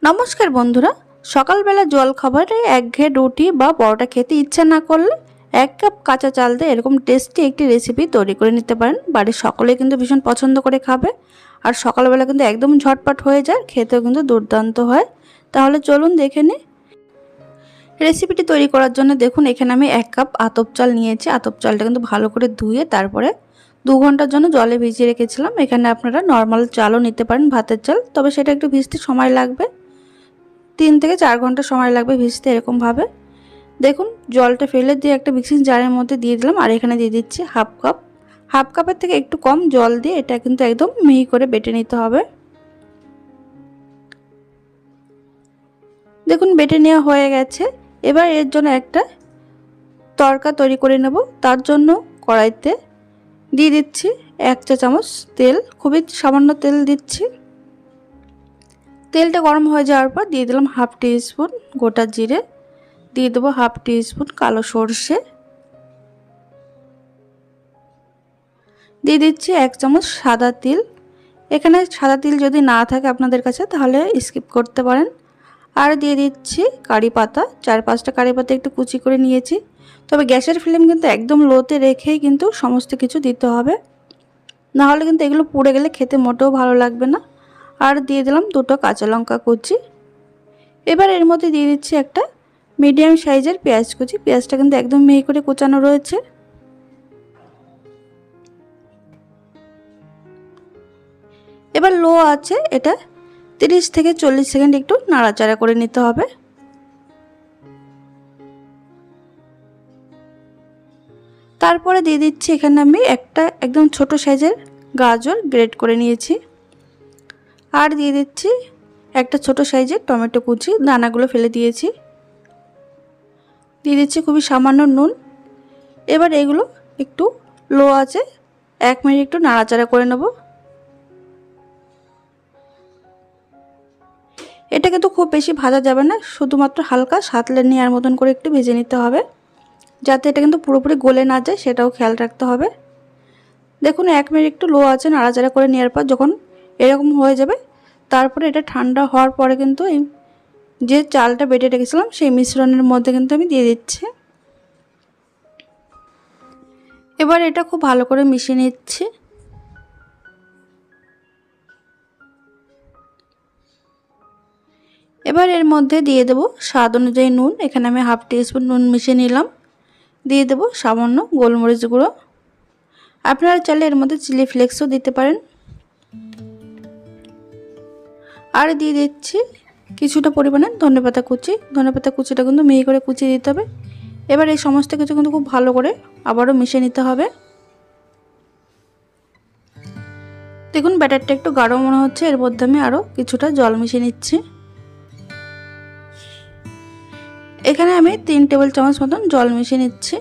নমস্কার বন্ধুরা, সকালবেলা জলখাবারে একঘেয়ে রুটি বা পরোটা খেতে ইচ্ছা না করলে 1 কাপ কাঁচা চাল দিয়ে এরকম টেস্টি একটি রেসিপি তৈরি করে নিতে পারেন। বাড়ির সকলেই কিন্তু ভীষণ পছন্দ করে খাবে, আর সকালবেলা কিন্তু একদম ঝটপট হয়ে যায়, খেতেও কিন্তু দুর্দান্ত হয়। তাহলে চলুন দেখে নিই রেসিপিটি তৈরি করার জন্য। দেখুন, এখানে আমি 1 কাপ আতপ চাল নিয়েছি। আতপ চালটা কিন্তু ভালো করে ধুয়ে তারপরে 2 ঘন্টার জন্য জলে ভিজিয়ে রেখেছিলাম। এখানে আপনারা নর্মাল চালও নিতে পারেন, ভাতের চাল, তবে সেটা একটু ভিজতে সময় লাগবে। 3 থেকে 4 ঘন্টা সময় লাগবে ভিজতে এরকমভাবে। দেখুন, জলটা ফেলে দিয়ে একটা মিক্সিং জারের মধ্যে দিয়ে দিলাম, আর এখানে দিয়ে দিচ্ছি হাফ কাপের থেকে একটু কম জল দিয়ে এটা কিন্তু একদম মিহি করে বেটে নিতে হবে। দেখুন, বেটে নেওয়া হয়ে গেছে। এবার এর জন্য একটা তড়কা তৈরি করে নেব। তার জন্য কড়াইতে দিয়ে দিচ্ছি 1 চা চামচ তেল, খুবই সামান্য তেল দিচ্ছি। তেলটা গরম হয়ে যাওয়ার পর দিয়ে দিলাম হাফ টি স্পুন গোটা জিরে, দিয়ে দেবো হাফ টি স্পুন কালো সর্ষে, দিয়ে দিচ্ছি 1 চামচ সাদা তিল। এখানে সাদা তিল যদি না থাকে আপনাদের কাছে তাহলে স্কিপ করতে পারেন। আর দিয়ে দিচ্ছি কারি পাতা, 4-5টা কারি পাতা একটু কুচি করে নিয়েছি। তবে গ্যাসের ফ্লেম কিন্তু একদম লোতে রেখেই কিন্তু সমস্ত কিছু দিতে হবে, না হলে কিন্তু এগুলো পুড়ে গেলে খেতে মোটেও ভালো লাগবে না। আর দিয়ে দিলাম 2টো কাঁচা লঙ্কা কুচি। এবার এর মধ্যে দিয়ে দিচ্ছি একটা মিডিয়াম সাইজের পেঁয়াজ কুচি। পেঁয়াজটা কিন্তু একদম মিহি করে কুচানো রয়েছে। এবার লো আছে এটা 30 থেকে 40 সেকেন্ড একটু নাড়াচাড়া করে নিতে হবে। তারপরে দিয়ে দিচ্ছি এখানে আমি একটা একদম ছোট সাইজের গাজর গ্রেট করে নিয়েছি, আর দিয়ে দিচ্ছি একটা ছোট সাইজের টমেটো কুচি, দানাগুলো ফেলে দিয়েছি। দিয়ে দিচ্ছি খুবই সামান্য নুন। এবার এগুলো একটু লো আছে 1 মিনিট একটু নাড়াচাড়া করে নেব। এটা কিন্তু খুব বেশি ভাজা যাবে না, শুধুমাত্র হালকা সাঁতলে নেওয়ার মতন করে একটু ভেজে নিতে হবে, যাতে এটা কিন্তু পুরোপুরি গলে না যায় সেটাও খেয়াল রাখতে হবে। দেখুন, 1 মিনিট একটু লো আছে নাড়াচাড়া করে নেওয়ার পর যখন এরকম হয়ে যাবে, তারপরে এটা ঠান্ডা হওয়ার পরে কিন্তু এই যে চালটা বেটে রেখেছিলাম সেই মিশ্রণের মধ্যে কিন্তু আমি দিয়ে দিচ্ছি। এবার এটা খুব ভালো করে মিশিয়ে নিচ্ছি। এবার এর মধ্যে দিয়ে দেব স্বাদ অনুযায়ী নুন। এখানে আমি হাফ টি স্পুন নুন মিশিয়ে নিলাম। দিয়ে দেব সামান্য গোলমরিচ গুঁড়ো। আপনারা চাইলে এর মধ্যে চিলি ফ্লেক্সও দিতে পারেন। আর দিয়ে দিচ্ছি কিছুটা পরিমাণে ধনেপাতা কুচি। ধনেপাতা কুচিটা কিন্তু মিহি করে কুচিয়ে দিতে হবে। এবার এই সমস্ত কিছু কিন্তু খুব ভালো করে আবারও মিশিয়ে নিতে হবে। দেখুন, ব্যাটারটা একটু গাঢ় মনে হচ্ছে, এর মধ্যে আমি আরও কিছুটা জল মিশিয়ে নিচ্ছি। এখানে আমি 3 টেবিল চামচ মতন জল মিশিয়ে নিচ্ছি।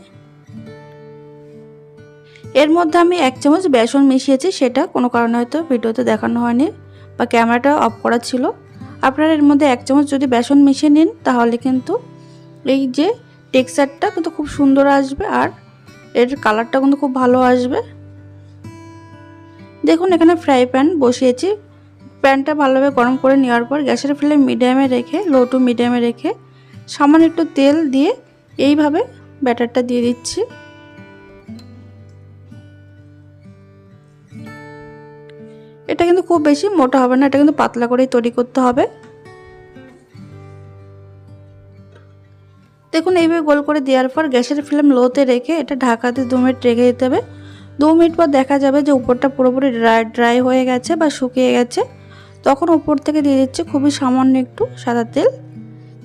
এর মধ্যে আমি 1 চামচ বেসন মিশিয়েছি, সেটা কোনো কারণে হয়তো ভিডিওতে দেখানো হয়নি বা ক্যামেরাটা অফ করা ছিল। আপনারা এর মধ্যে 1 চামচ যদি বেসন মিশিয়ে নিন তাহলে কিন্তু এই যে টেক্সচারটা কিন্তু খুব সুন্দর আসবে, আর এর কালারটা কিন্তু খুব ভালো আসবে। দেখুন, এখানে ফ্রাই প্যান বসিয়েছি। প্যানটা ভালোভাবে গরম করে নেওয়ার পর গ্যাসের ফ্লেম মিডিয়ামে রেখে, লো টু মিডিয়ামে রেখে সামান্য একটু তেল দিয়ে এইভাবে ব্যাটারটা দিয়ে দিচ্ছি। এটা কিন্তু খুব বেশি মোটা হবে না, এটা কিন্তু পাতলা করেই তৈরি করতে হবে। দেখুন, এইভাবে গোল করে দেওয়ার পর গ্যাসের ফ্লেম লোতে রেখে এটা ঢাকাতে 2 মিনিট রেখে দিতে হবে। 2 মিনিট পর দেখা যাবে যে উপরটা পুরোপুরি ড্রাই হয়ে গেছে বা শুকিয়ে গেছে। তখন উপর থেকে দিয়ে দিচ্ছি খুবই সামান্য একটু সাদা তেল।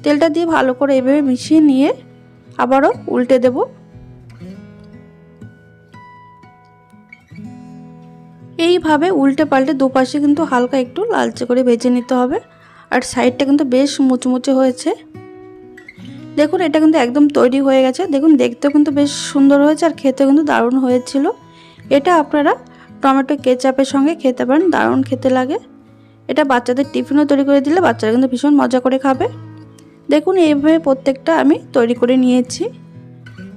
তেলটা দিয়ে ভালো করে এইভাবে মিশিয়ে নিয়ে আবারও উল্টে দেব। এইভাবে উল্টে পাল্টে দুপাশে কিন্তু হালকা একটু লালচে করে ভেজে নিতে হবে। আর সাইডটা কিন্তু বেশ মুচমুচে হয়েছে। দেখুন, এটা কিন্তু একদম তৈরি হয়ে গেছে। দেখুন, দেখতেও কিন্তু বেশ সুন্দর হয়েছে, আর খেতেও কিন্তু দারুণ হয়েছিল। এটা আপনারা টমেটো কেচাপের সঙ্গে খেতে পারেন, দারুণ খেতে লাগে। এটা বাচ্চাদের টিফিনও তৈরি করে দিলে বাচ্চারা কিন্তু ভীষণ মজা করে খাবে। দেখুন, এইভাবে প্রত্যেকটা আমি তৈরি করে নিয়েছি।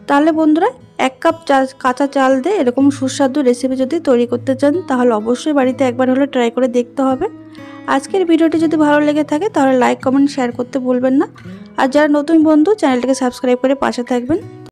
তাহলে বন্ধুরা, 1 কাপ কাঁচা চাল দিয়ে এরকম সুস্বাদু রেসিপি যদি তৈরি করতে চান তাহলে অবশ্যই বাড়িতে একবার হলে ট্রাই করে দেখতে হবে। আজকের ভিডিওটি যদি ভালো লেগে থাকে তাহলে লাইক কমেন্ট শেয়ার করতে ভুলবেন না। আর যারা নতুন বন্ধু চ্যানেলটিকে সাবস্ক্রাইব করে পাশে থাকবেন।